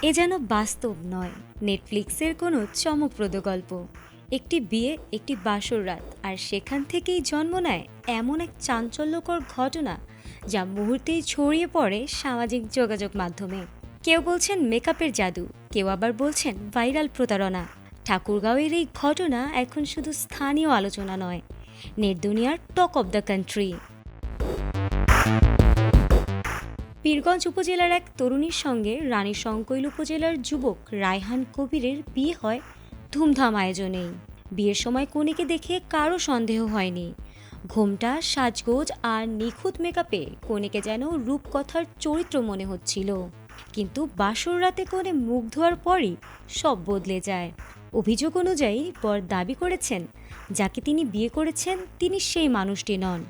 এ যেন বাস্তব নয়, নেটফ্লিক্সের কোনো চমকপ্রদ গল্প। একটি বিয়ে, একটি বাসর রাত, আর সেখান থেকেই জন্ম নেয় এমন এক চাঞ্চল্যকর ঘটনা যা মুহূর্তেই ছড়িয়ে পড়ে সামাজিক যোগাযোগ মাধ্যমে। কেউ বলছেন মেকআপের জাদু, কেউ আবার বলছেন ভাইরাল প্রতারণা। ঠাকুরগাঁওয়ের এই ঘটনা এখন শুধু স্থানীয় আলোচনা নয়, নেট দুনিয়ার talk of the country. Pirganj উপজেলার এক তরুণীর সঙ্গে রানী শঙ্কৈল উপজেলার যুবক রায়হান কবিরের বিয়ে হয় ধুমধাম আয়োজনেই। বিয়ের সময় কনেকে দেখে কারো সন্দেহ হয়নি। ঘোমটা, সাজগোজ আর নিখুঁত মেকআপে কনেকে যেন রূপকথার চরিত্র মনে হচ্ছিল। কিন্তু বাসর রাতে কনে মুখ ধোয়ার পরই সব বদলে যায়। অভিযোগ অনুযায়ী বর দাবি করেছেন যাকে তিনি বিয়ে করেছেন তিনি সেই মানুষটি নন।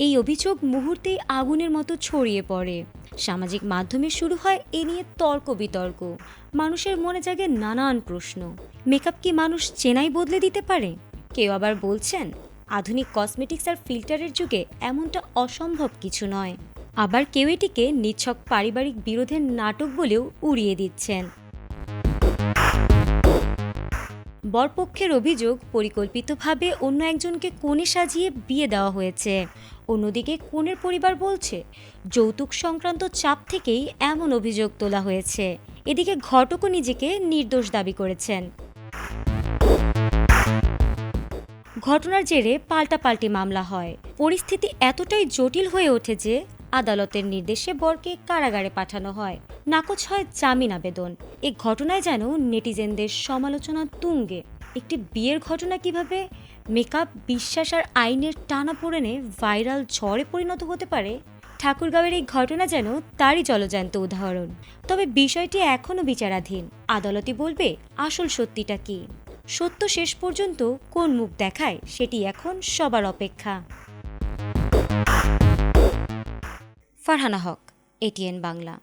এই অভিযোগ মুহূর্তেই আগুনের মতো ছড়িয়ে পড়ে। সামাজিক মাধ্যমে শুরু হয় এ নিয়ে তর্ক বিতর্ক। মানুষের মনে জাগে নানান প্রশ্ন। মেকআপ কি মানুষ চেনাই বদলে দিতে পারে? কেউ আবার বলছেন আধুনিক কসমেটিক্স আর ফিল্টারের যুগে এমনটা অসম্ভব কিছু নয়। আবার কেউ এটিকে নিছক পারিবারিক বিরোধের নাটক বলেও উড়িয়ে দিচ্ছেন। বরপক্ষের অভিযোগ, পরিকল্পিতভাবে অন্য একজনকে কনে সাজিয়ে বিয়ে দেওয়া হয়েছে। অন্যদিকে কনের পরিবার বলছে যৌতুক সংক্রান্ত চাপ থেকেই এমন অভিযোগ তোলা হয়েছে। এদিকে ঘটকও নিজেকে নির্দোষ দাবি করেছেন। ঘটনার জেরে পাল্টাপাল্টি মামলা হয়। পরিস্থিতি এতটাই জটিল হয়ে ওঠে যে আদালতের নির্দেশে বরকে কারাগারে পাঠানো হয়। নাকচ হয় জামিন আবেদন। এ ঘটনায় যেন নেটিজেনদের সমালোচনা তুঙ্গে। একটি বিয়ের ঘটনা কিভাবে মেকআপ, বিশ্বাস আর আইনের টানাপোড়েনে ভাইরাল ঝড়ে পরিণত হতে পারে, ঠাকুরগাঁওয়ের এই ঘটনা যেন তারই জলজ্যান্ত উদাহরণ। তবে বিষয়টি এখনও বিচারাধীন। আদালতই বলবে আসল সত্যিটা কি। সত্য শেষ পর্যন্ত কোন মুখ দেখায় সেটি এখন সবার অপেক্ষা। ফারহানা হক, এটিএন বাংলা।